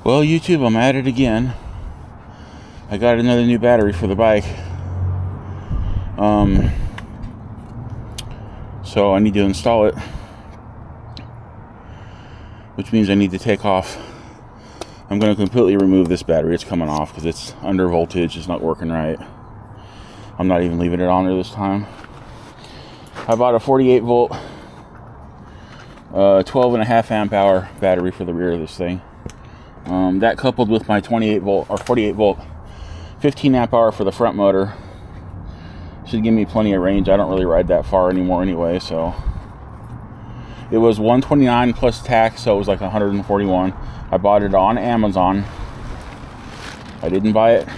Well, YouTube, I'm at it again. I got another new battery for the bike. So I need to install it, which means I need to take off. I'm going to completely remove this battery. It's coming off because it's under voltage. It's not working right. I'm not even leaving it on there this time. I bought a 48 volt, 12.5 amp hour battery for the rear of this thing. That coupled with my 28 volt or 48 volt 15 amp hour for the front motor should give me plenty of range. I don't really ride that far anymore anyway, so it was $129 plus tax, so it was like $141. I bought it on Amazon. I didn't buy it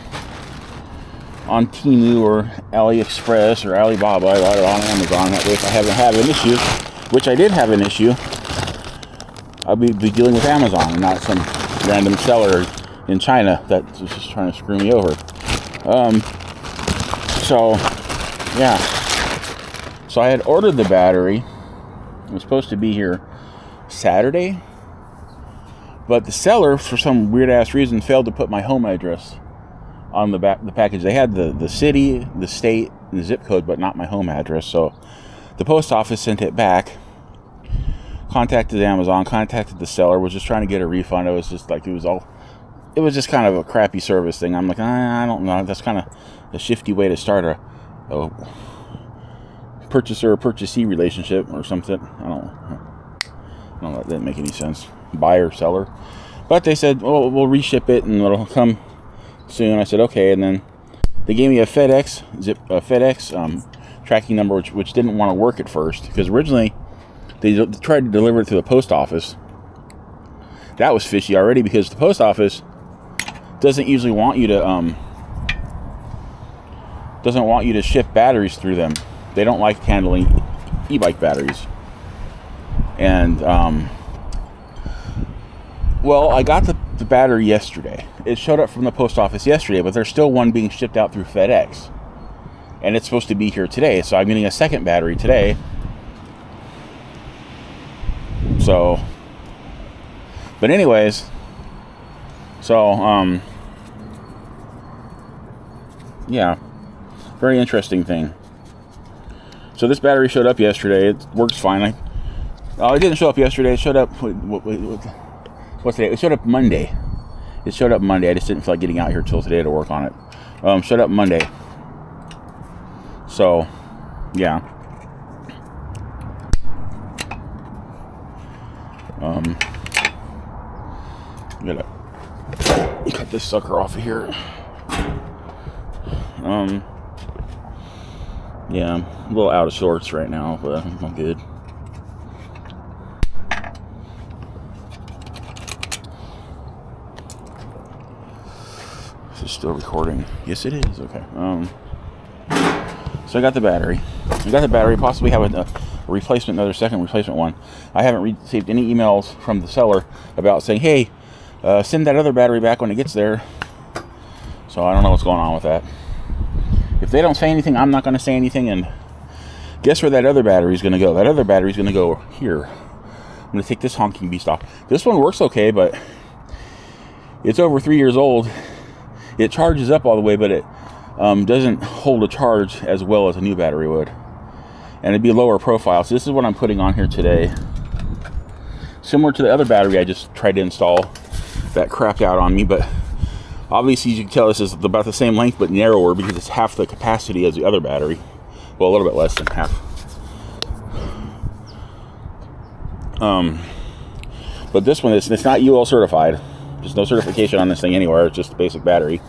on Temu or AliExpress or Alibaba. I bought it on Amazon. That way, if I haven't had an issue, which I did have an issue, I'll be dealing with Amazon and not some random seller in China that's just trying to screw me over. So yeah, so I had ordered the battery. It was supposed to be here Saturday, but the seller, for some weird ass reason, failed to put my home address on the back the package. They had the city, the state, and the zip code, but not my home address. So the post office sent it back. Contacted Amazon, contacted the seller, was just trying to get a refund. It was just like, it was just kind of a crappy service thing. I'm like, I don't know. That's kind of a shifty way to start a purchaser-purchasee relationship or something. I don't know. That didn't make any sense. Buyer, seller. But they said, oh, we'll reship it and it'll come soon. I said, okay. And then they gave me a FedEx tracking number, which didn't want to work at first, because originally they tried to deliver it to the post office. That was fishy already, because the post office doesn't usually want you to ship batteries through them. They don't like handling e-bike batteries. And well, I got the battery yesterday. It showed up from the post office yesterday, but there's still one being shipped out through FedEx, and it's supposed to be here today. So I'm getting a second battery today. So, but anyways, so yeah, very interesting thing. So this battery showed up yesterday. It works fine. It didn't show up yesterday. It showed up. What's today? It showed up Monday. It showed up Monday. I just didn't feel like getting out here till today to work on it. Showed up Monday. So, yeah. I'm gonna cut this sucker off of here. Yeah, I'm a little out of sorts right now, but I'm good. Is it still recording? Yes, it is. Okay. So I got the battery. Possibly have a replacement, another second replacement one. I haven't received any emails from the seller about saying, hey, send that other battery back when it gets there. So I don't know what's going on with that. If they don't say anything, I'm not going to say anything. And guess where that other battery is going to go? That other battery is going to go here. I'm going to take this honking beast off. This one works okay, but it's over 3 years old. It charges up all the way, but it doesn't hold a charge as well as a new battery would. And it'd be lower profile. So this is what I'm putting on here today. Similar to the other battery I just tried to install that crapped out on me, but obviously you can tell this is about the same length but narrower, because it's half the capacity as the other battery. Well, a little bit less than half. But this one, it's not UL certified. There's no certification on this thing anywhere. It's just a basic battery.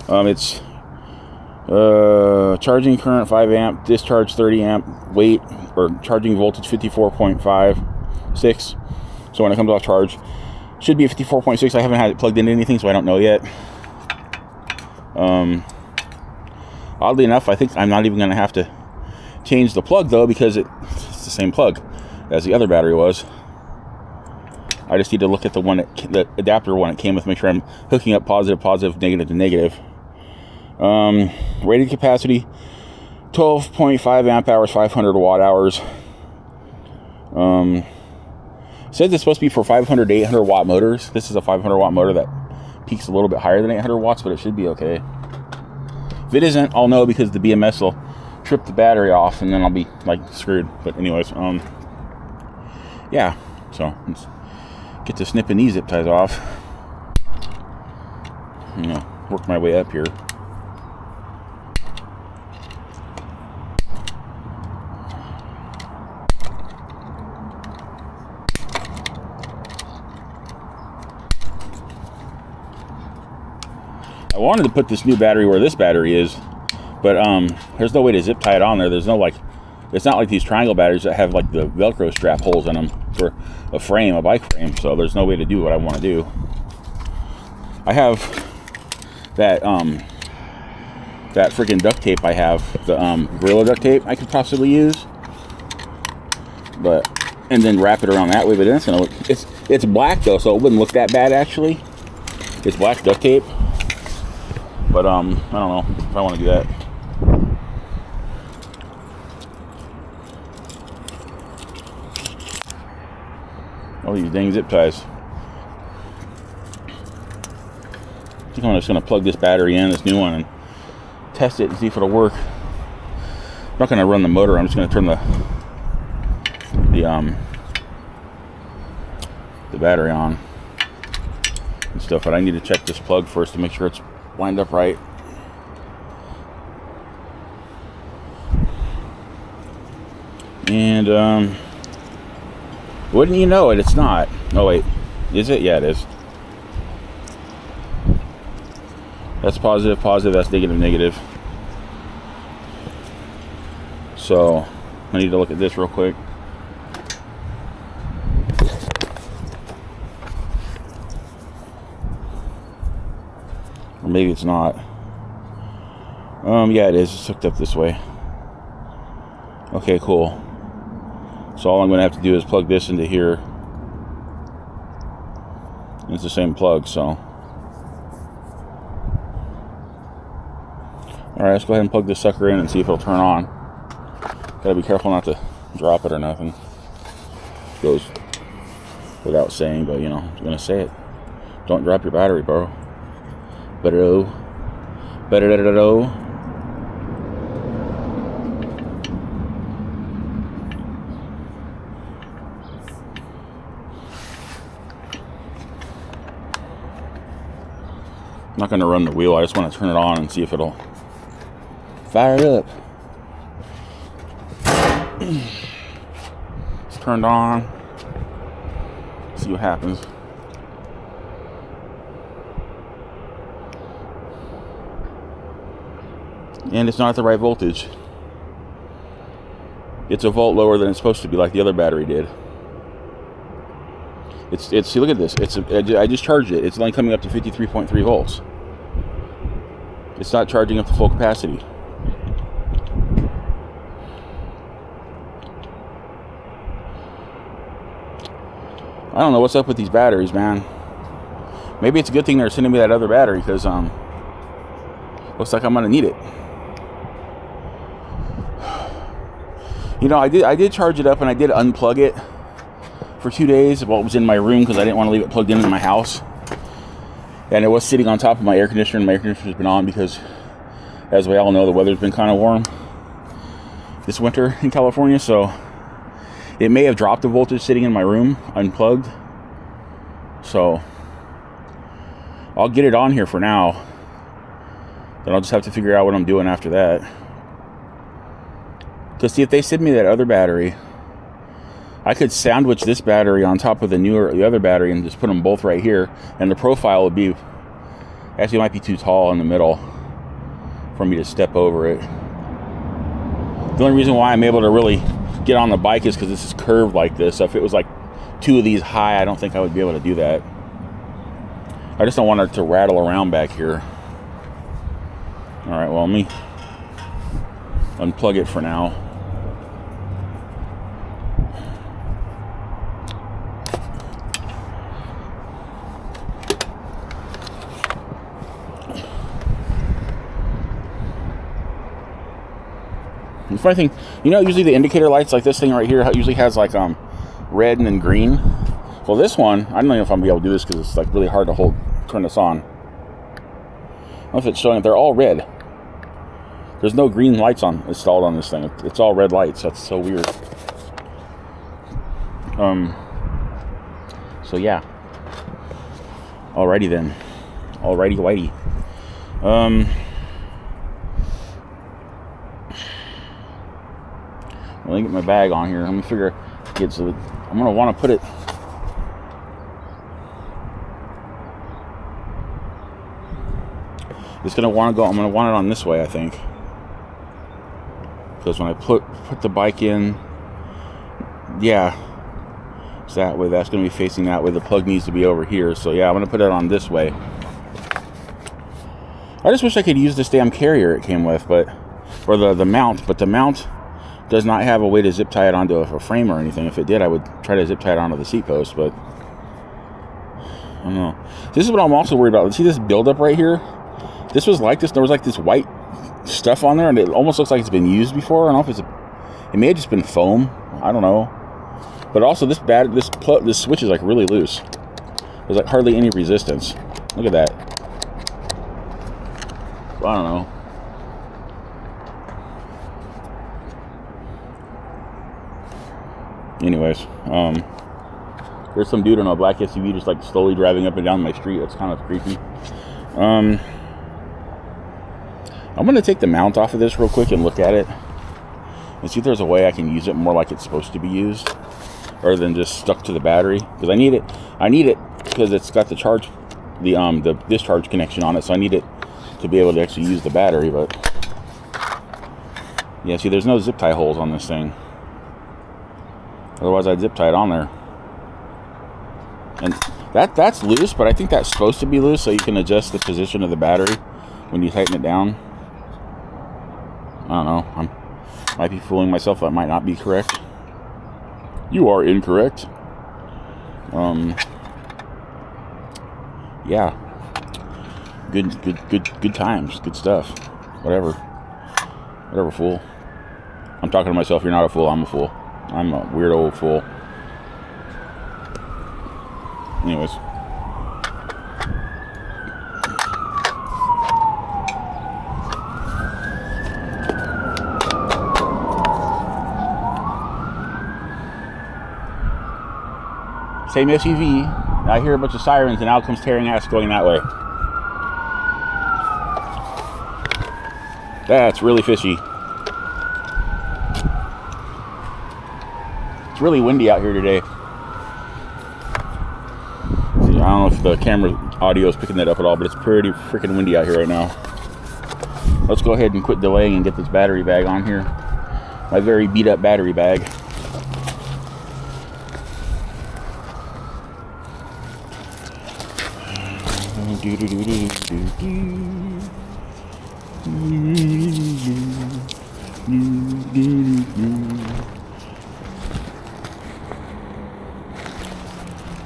It's charging current 5 amp, discharge 30 amp, weight or charging voltage 54.56. So when it comes off charge, should be 54.6. I haven't had it plugged into anything, so I don't know yet. Oddly enough, I think I'm not even going to have to change the plug though, because it's the same plug as the other battery was. I just need to look at the adapter one it came with, make sure I'm hooking up positive, negative to negative. Rated capacity 12.5 amp hours, 500 watt hours. It says it's supposed to be for 500 to 800 watt motors. This is a 500 watt motor that peaks a little bit higher than 800 watts, but it should be okay. If it isn't, I'll know because the BMS will trip the battery off, and then I'll be like screwed. But anyways, yeah. So let's get to snipping these zip ties off. You know, work my way up here. I wanted to put this new battery where this battery is, but there's no way to zip tie it on there. There's no, like, it's not like these triangle batteries that have like the Velcro strap holes in them for a frame, a bike frame. So there's no way to do what I want to do. I have that that freaking duct tape. I have the Gorilla duct tape I could possibly use, and then wrap it around that way. But then it's gonna look, it's black though, so it wouldn't look that bad actually. It's black duct tape. But I don't know if I want to do that. Oh, these dang zip ties. I think I'm just going to plug this battery in, this new one, and test it and see if it'll work. I'm not going to run the motor. I'm just going to turn the battery on and stuff. But I need to check this plug first to make sure it's lined up right. And wouldn't you know it, it's not. Oh wait, is it? Yeah, it is. That's positive, positive, that's negative, negative. So I need to look at this real quick. Or maybe it's not. Yeah, it is. It's hooked up this way. Okay, cool. So all I'm going to have to do is plug this into here. It's the same plug, so. Alright, let's go ahead and plug this sucker in and see if it'll turn on. Gotta be careful not to drop it or nothing. Goes without saying, but you know, I'm going to say it. Don't drop your battery, bro. Better. I'm not going to run the wheel. I just want to turn it on and see if it'll fire it up. It's turned on. See what happens. And it's not the right voltage. It's a volt lower than it's supposed to be, like the other battery did. It's see, look at this. I just charged it. It's only coming up to 53.3 volts. It's not charging up to full capacity. I don't know what's up with these batteries, man. Maybe it's a good thing they're sending me that other battery, because looks like I'm gonna need it. You know, I did charge it up and I did unplug it for 2 days while it was in my room because I didn't want to leave it plugged in my house. And it was sitting on top of my air conditioner, and my air conditioner's been on because, as we all know, the weather's been kind of warm this winter in California, so it may have dropped the voltage sitting in my room unplugged. So I'll get it on here for now. Then I'll just have to figure out what I'm doing after that. Because see, if they send me that other battery, I could sandwich this battery on top of the other battery and just put them both right here, and the profile would be, actually it might be too tall in the middle for me to step over it. The only reason why I'm able to really get on the bike is because this is curved like this. So if it was like two of these high, I don't think I would be able to do that. I just don't want it to rattle around back here. All right, well, let me unplug it for now. The funny thing, you know, usually the indicator lights like this thing right here usually has like red and then green. Well, this one, I don't know if I'm gonna be able to do this because it's like really hard to turn this on. don't know if it's showing it. They're all red. There's no green lights installed on this thing. It's all red lights. That's so weird. So yeah. Alrighty then. Alrighty whitey. Let me get my bag on here. Let me figure it so I'm gonna want to put it. It's gonna want to go. I'm gonna want it on this way, I think, because when I put the bike in, yeah, it's that way. That's gonna be facing that way. The plug needs to be over here. So yeah, I'm gonna put it on this way. I just wish I could use this damn carrier it came with, or the mount. But the mount does not have a way to zip tie it onto a frame or anything. If it did, I would try to zip tie it onto the seat post, but I don't know. This is what I'm also worried about. See this buildup right here? This was like this. There was like this white stuff on there, and it almost looks like it's been used before. I don't know if it may have just been foam. I don't know. But also this switch is like really loose. There's like hardly any resistance. Look at that. I don't know. Anyways, there's some dude in a black SUV just like slowly driving up and down my street. That's kind of creepy. I'm gonna take the mount off of this real quick and look at it and see if there's a way I can use it more like it's supposed to be used, rather than just stuck to the battery. Because I need it because it's got the discharge connection on it, so I need it to be able to actually use the battery. But yeah, see, there's no zip tie holes on this thing. Otherwise, I'd zip tie it on there. And that's loose, but I think that's supposed to be loose so you can adjust the position of the battery when you tighten it down. I don't know. I might be fooling myself. That might not be correct. You are incorrect. Yeah. Good times. Good stuff. Whatever, fool. I'm talking to myself. You're not a fool. I'm a fool. I'm a weird old fool. Anyways. Same SUV. I hear a bunch of sirens and out comes tearing ass going that way. That's really fishy. It's really windy out here today. See, I don't know if the camera audio is picking that up at all, but it's pretty freaking windy out here right now. Let's go ahead and quit delaying and get this battery bag on here. My very beat up battery bag.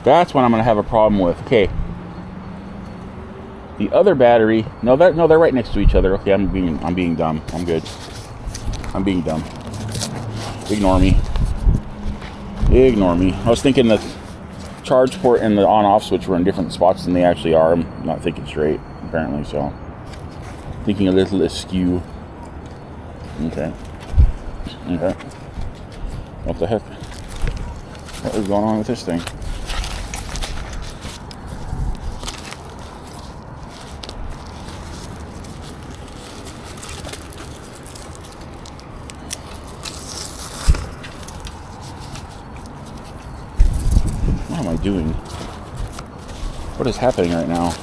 That's when I'm gonna have a problem with. Okay, the other battery. No, they're right next to each other. Okay, I'm being dumb. I'm good. I'm being dumb. Ignore me. I was thinking the charge port and the on-off switch were in different spots than they actually are. I'm not thinking straight, apparently. So, thinking a little askew. Okay. What the heck? What is going on with this thing? What am I doing? What is happening right now?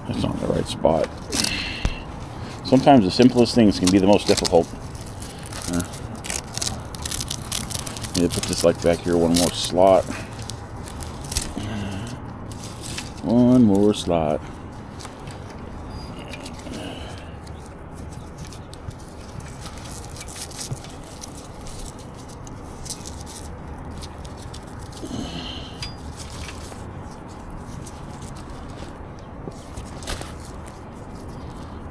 That's not the right spot. Sometimes the simplest things can be the most difficult. Need to put this like back here, one more slot. One more slot.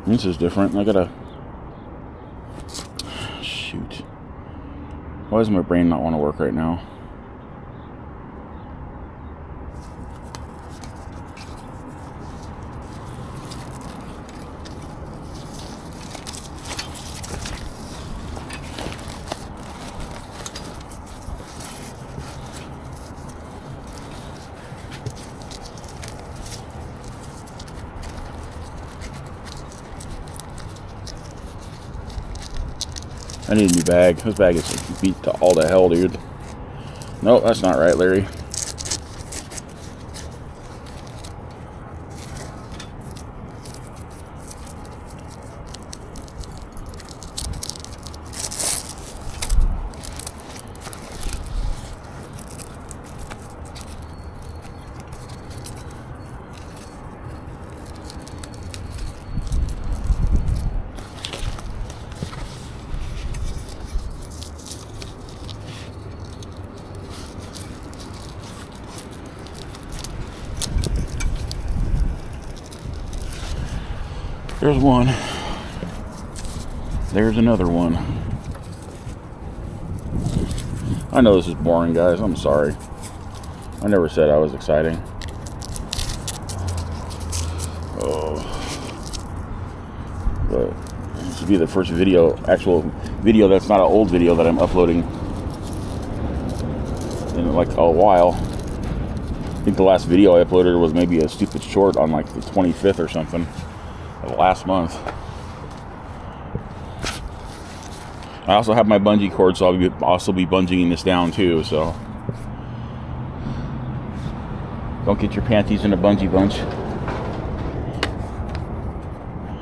This is different. I gotta... Shoot. Why does my brain not want to work right now? I need a new bag. This bag is beat to all the hell, dude. Nope, that's not right, Larry. There's one. There's another one. I know this is boring, guys. I'm sorry. I never said I was exciting. Oh. But this will be the first video, actual video that's not an old video that I'm uploading in like a while. I think the last video I uploaded was maybe a stupid short on like the 25th or something of last month. I also have my bungee cord, so I'll also be bungeeing this down too, so don't get your panties in a bungee bunch.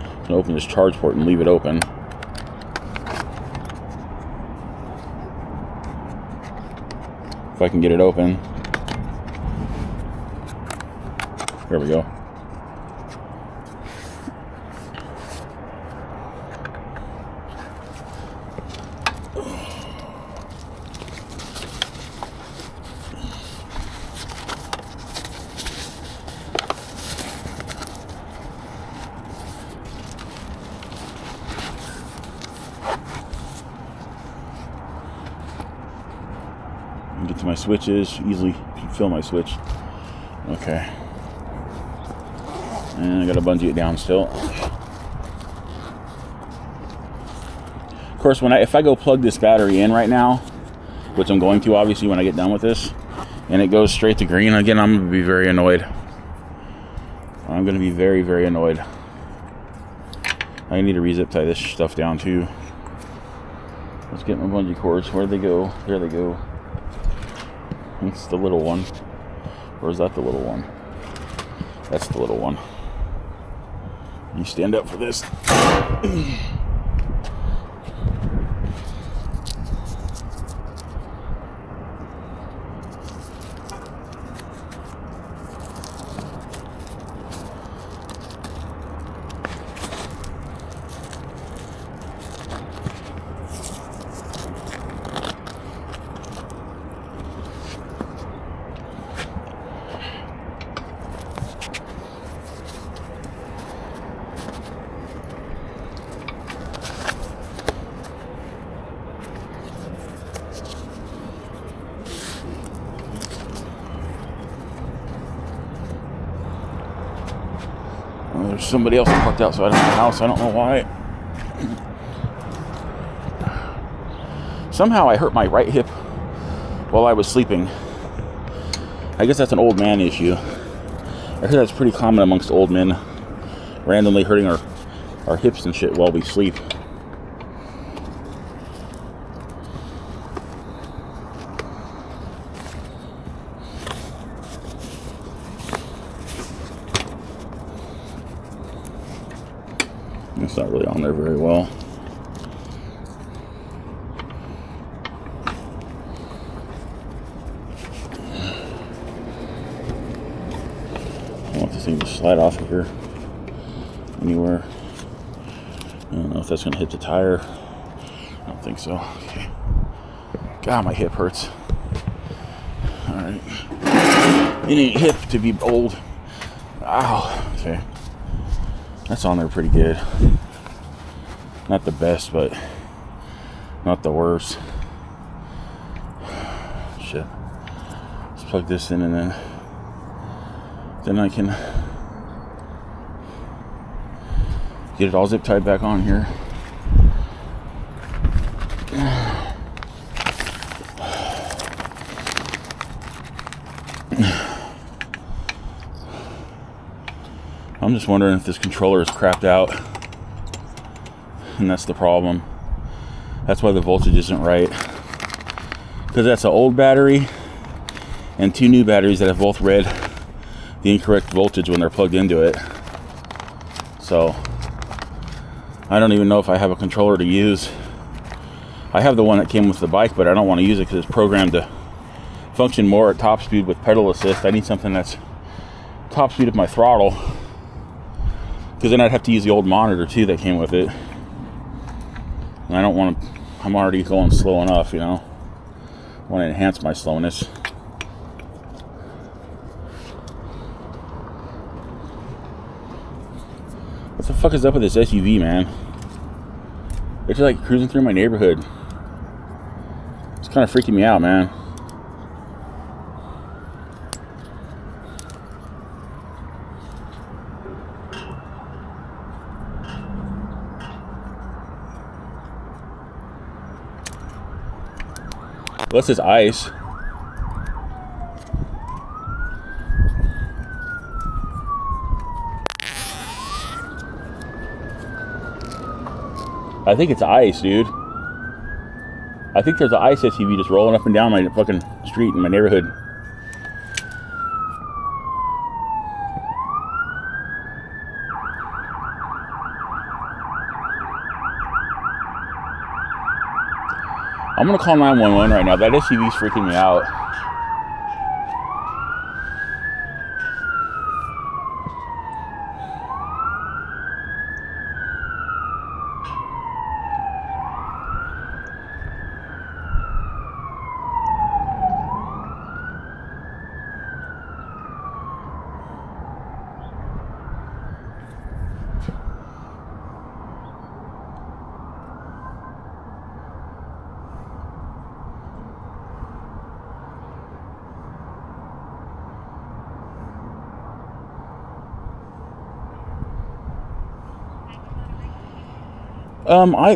I'm gonna open this charge port and leave it open. If I can get it open. There we go. Get to my switches, easily fill my switch. Okay. And I gotta bungee it down still. Of course, if I go plug this battery in right now, which I'm going to obviously when I get done with this, and it goes straight to green again, I'm gonna be very annoyed. I'm gonna be very, very annoyed. I need to re-zip tie this stuff down too. Let's get my bungee cords. Where'd they go? There they go. It's the little one. Or is that the little one? That's the little one. You stand up for this. There's somebody else parked outside of the house. I don't know why. Somehow I hurt my right hip while I was sleeping. I guess that's an old man issue. I heard that's pretty common amongst old men, randomly hurting our hips and shit while we sleep. It's not really on there very well. I want this thing to slide off of here anywhere. I don't know if that's going to hit the tire. I don't think so. Okay. God, my hip hurts. Alright. It ain't hip to be old. Ow. Okay. That's on there pretty good. Not the best, but not the worst. Shit. Let's plug this in and then I can get it all zip tied back on here. I'm just wondering if this controller is crapped out, and that's the problem. That's why the voltage isn't right, because that's an old battery and two new batteries that have both read the incorrect voltage when they're plugged into it. So I don't even know if I have a controller to use. I have the one that came with the bike, but I don't want to use it because it's programmed to function more at top speed with pedal assist. I need something that's top speed of my throttle, because then I'd have to use the old monitor too that came with it, and I don't want to. I'm already going slow enough, you know. I want to enhance my slowness. What the fuck is up with this SUV, man? It's like cruising through my neighborhood. It's kind of freaking me out, man. Unless it's ice. I think it's ice, dude. I think there's an ice SUV just rolling up and down my fucking street in my neighborhood. I'm gonna call 911 right now. That SUV's freaking me out.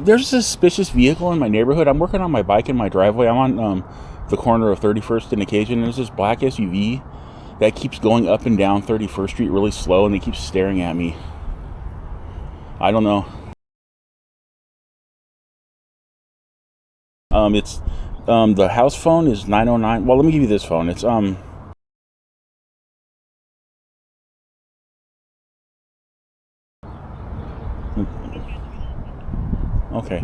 There's a suspicious vehicle in my neighborhood. I'm working on my bike in my driveway. I'm on the corner of 31st and Occasion, and there's this black SUV that keeps going up and down 31st Street really slow, and they keep staring at me. I don't know. It's the house phone is 909. Well, let me give you this phone. It's okay.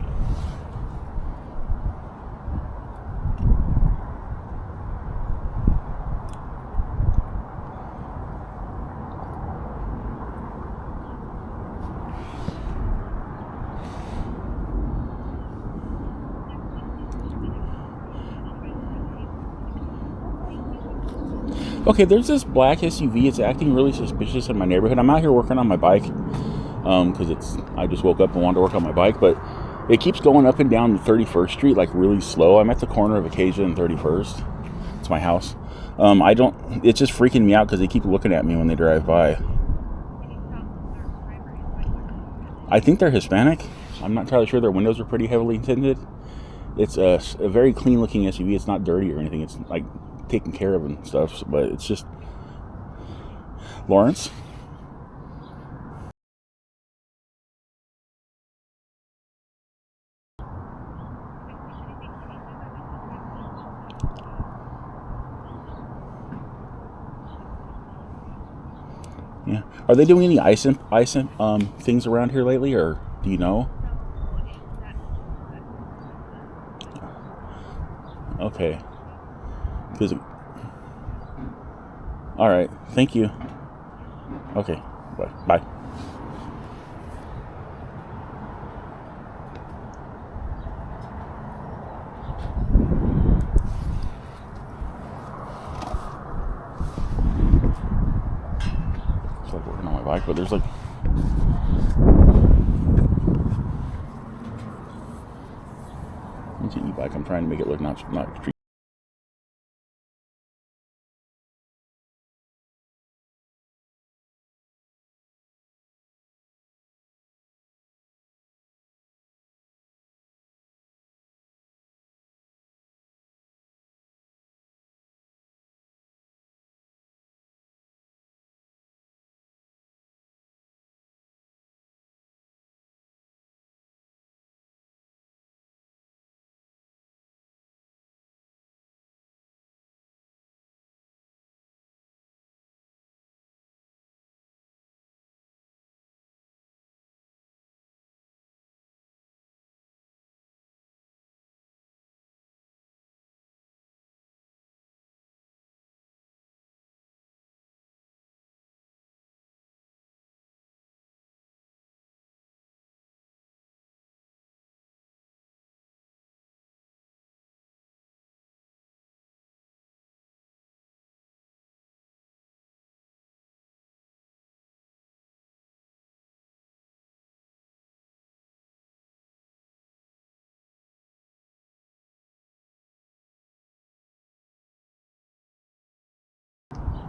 Okay, there's this black SUV. It's acting really suspicious in my neighborhood. I'm out here working on my bike because I just woke up and wanted to work on my bike, but it keeps going up and down 31st Street like really slow. I'm at the corner of Acacia and 31st. It's my house. It's just freaking me out because they keep looking at me when they drive by. I think they're Hispanic. I'm not entirely sure. Their windows are pretty heavily tinted. It's a very clean looking SUV. It's not dirty or anything. It's like taken care of and stuff, but it's just Lawrence. Yeah. Are they doing any ice things around here lately, or? Do you know? Okay. All right. Thank you. Okay. Bye. It's like working on my bike, but there's like. It's an e-bike. I'm trying to make it look not street.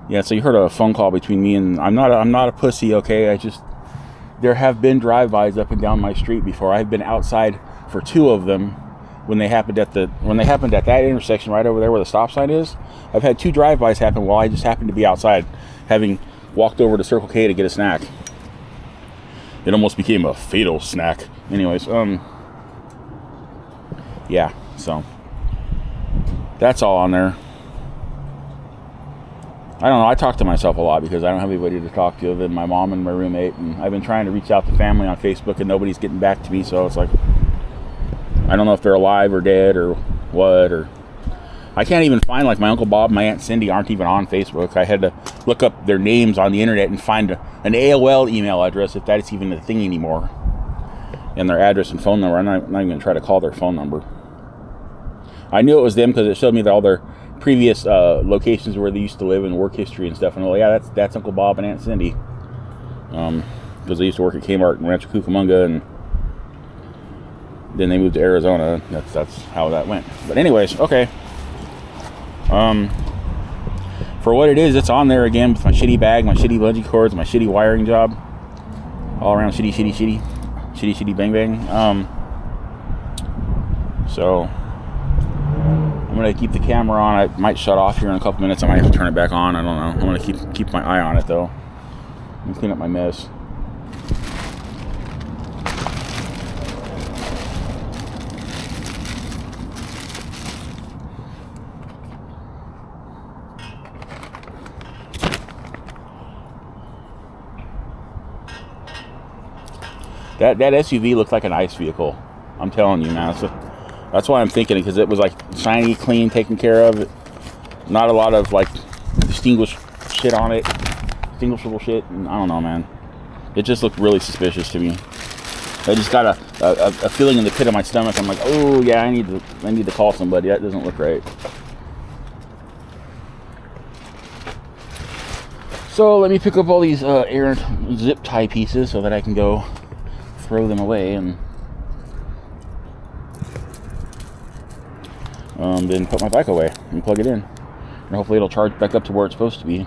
Yeah, so you heard a phone call between me and I'm not a pussy, okay? There have been drive-bys up and down my street before. I've been outside for 2 of them when they happened at that intersection right over there where the stop sign is. I've had 2 drive-bys happen while I just happened to be outside, having walked over to Circle K to get a snack. It almost became a fatal snack. Anyways, yeah, so that's all on there. I don't know, I talk to myself a lot because I don't have anybody to talk to other than my mom and my roommate, and I've been trying to reach out to family on Facebook and nobody's getting back to me, so it's like, I don't know if they're alive or dead or what, or I can't even find, like, my Uncle Bob and my Aunt Cindy aren't even on Facebook. I had to look up their names on the internet and find an AOL email address, if that's even a thing anymore, and their address and phone number. I'm not even going to try to call their phone number. I knew it was them because it showed me all their previous locations where they used to live and work history and stuff, and well, yeah, that's Uncle Bob and Aunt Cindy, because they used to work at Kmart in Rancho Cucamonga, and then they moved to Arizona. That's how that went. But anyways, okay. For what it is, it's on there again with my shitty bag, my shitty bungee cords, my shitty wiring job, all around shitty bang bang. So I'm gonna keep the camera on. I might shut off here in a couple minutes. I might have to turn it back on. I don't know. I'm gonna keep my eye on it though. Let me clean up my mess. That SUV looked like an ice vehicle. I'm telling you, man. That's why I'm thinking it, because it was like shiny, clean, taken care of. Not a lot of like distinguishable shit on it. And I don't know, man. It just looked really suspicious to me. I just got a feeling in the pit of my stomach. I'm like, oh yeah, I need to call somebody. That doesn't look right. So let me pick up all these errant zip tie pieces so that I can go throw them away and then put my bike away and plug it in, and hopefully it'll charge back up to where it's supposed to be.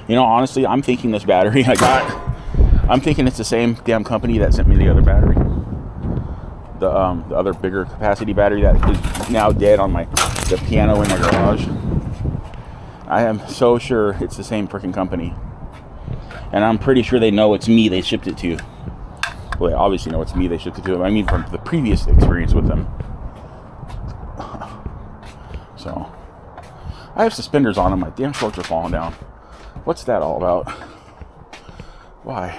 You know, honestly, I'm thinking this battery I'm thinking it's the same damn company that sent me the other battery, the other bigger capacity battery that is now dead on the piano in my garage. I am so sure it's the same freaking company. And I'm pretty sure they know it's me they shipped it to. Well, they obviously know it's me they shipped it to. I mean, from the previous experience with them. So, I have suspenders on them. My damn shorts are falling down. What's that all about? Why?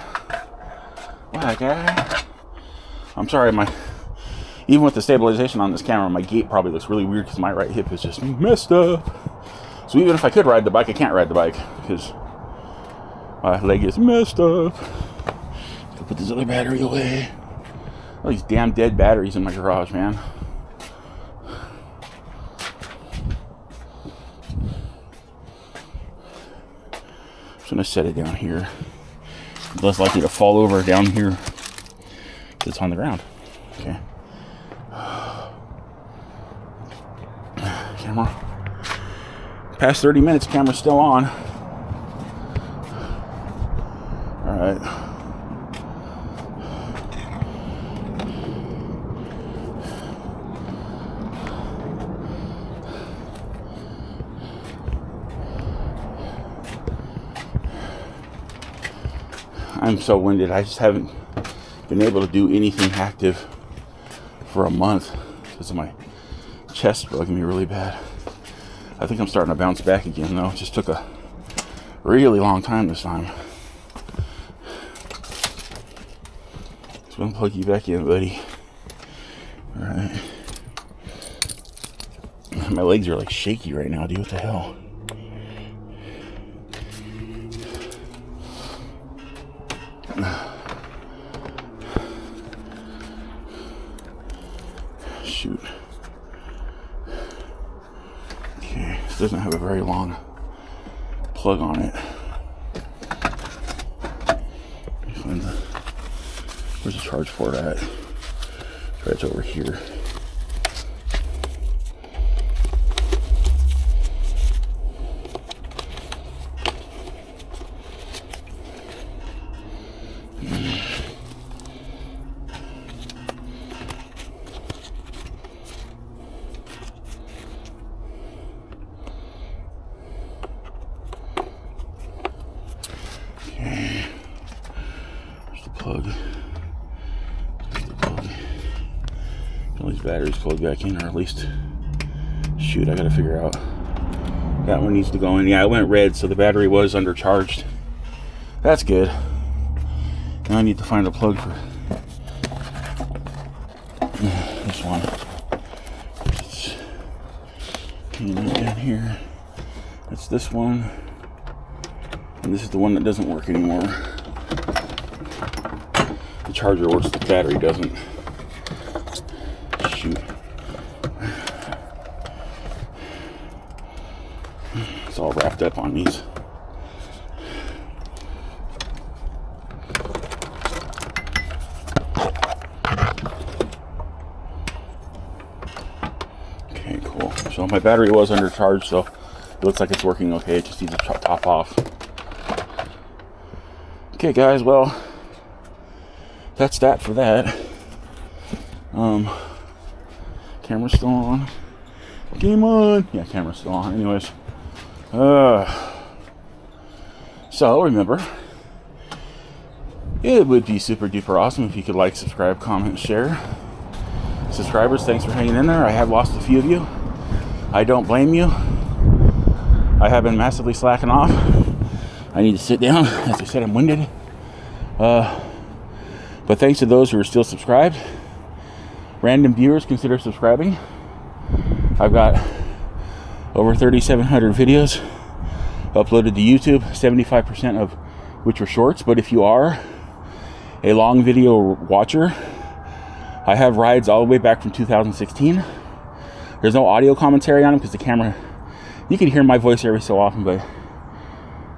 Why, guy? I'm sorry, even with the stabilization on this camera, my gait probably looks really weird because my right hip is just messed up. So even if I could ride the bike, I can't ride the bike because my leg is messed up. I'll put this other battery away. All these damn dead batteries in my garage, man. I'm just gonna set it down here. It's less likely to fall over down here because it's on the ground. Okay. Camera. Past 30 minutes, camera's still on. All right. I'm so winded. I just haven't been able to do anything active for a month because of my chest bugging me really bad. I think I'm starting to bounce back again though. It just took a really long time this time. So I'm gonna plug you back in, buddy. Alright. My legs are like shaky right now, dude. What the hell? Shoot. Okay, this doesn't have a very long plug on it. Let me find where's the charge port at? It's over here. Batteries plug back in, or at least shoot, I gotta figure out that one needs to go in. Yeah, it went red, so the battery was undercharged. That's good. Now I need to find a plug for this one. It's down here. That's this one, and this is the one that doesn't work anymore. The charger works, the battery doesn't. Shoot. It's all wrapped up on these. Okay, cool. So my battery was undercharged, so it looks like it's working okay. It just needs to top off. Okay, guys, well, that's that for that. Camera's still on. Game on. Yeah, camera's still on. Anyways. So remember, it would be super duper awesome if you could like, subscribe, comment, share. Subscribers, thanks for hanging in there. I have lost a few of you. I don't blame you. I have been massively slacking off. I need to sit down. As I said, I'm winded. But thanks to those who are still subscribed. Random viewers, consider subscribing. I've got over 3,700 videos uploaded to YouTube, 75% of which are shorts. But if you are a long video watcher, I have rides all the way back from 2016. There's no audio commentary on them because the camera, you can hear my voice every so often, but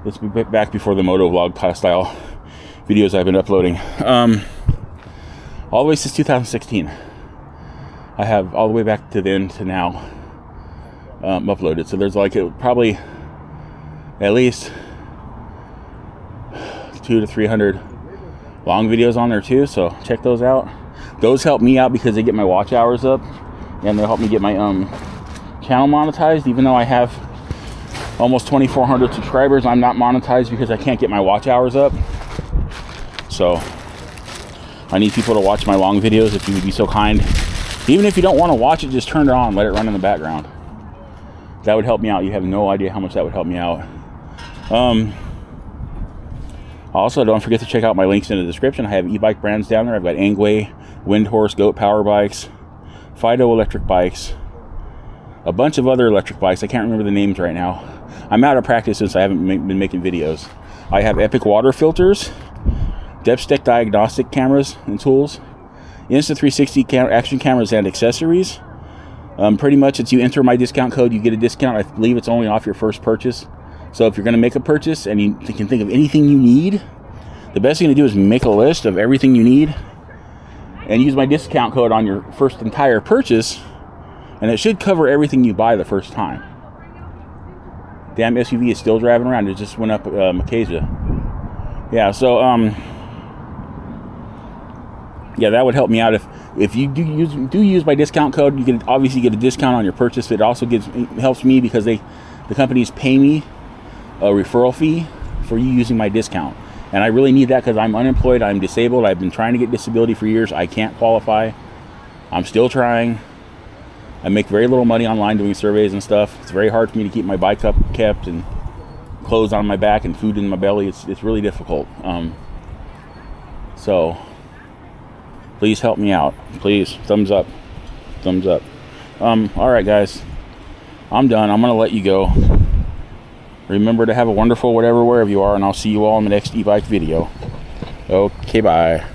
it's back before the motovlog style videos I've been uploading. All the way since 2016. I have all the way back to then to now uploaded. So there's like probably at least 200 to 300 long videos on there too. So check those out. Those help me out because they get my watch hours up, and they help me get my channel monetized. Even though I have almost 2,400 subscribers, I'm not monetized because I can't get my watch hours up. So I need people to watch my long videos. If you would be so kind. Even if you don't want to watch it, just turn it on, let it run in the background. That would help me out. You have no idea how much that would help me out. Also, don't forget to check out my links in the description. I have e-bike brands down there. I've got Angway, Windhorse, Goat Power Bikes, Fiido electric bikes, a bunch of other electric bikes. I can't remember the names right now. I'm out of practice since I haven't been making videos. I have Epic water filters, depth stick diagnostic cameras and tools, Insta360 action cameras and accessories. Pretty much, it's you enter my discount code, you get a discount. I believe it's only off your first purchase. So if you're going to make a purchase and you can think of anything you need, the best thing to do is make a list of everything you need and use my discount code on your first entire purchase, and it should cover everything you buy the first time. Damn SUV is still driving around. It just went up Acacia. Yeah, so yeah, that would help me out. If you do use my discount code, you can obviously get a discount on your purchase. It also helps me because the companies pay me a referral fee for you using my discount, and I really need that because I'm unemployed, I'm disabled, I've been trying to get disability for years. I can't qualify. I'm still trying. I make very little money online doing surveys and stuff. It's very hard for me to keep my bike up kept and clothes on my back and food in my belly. It's really difficult. So please help me out. Please, thumbs up. Thumbs up. All right, guys. I'm done. I'm going to let you go. Remember to have a wonderful wherever you are, and I'll see you all in the next e-bike video. Okay, bye.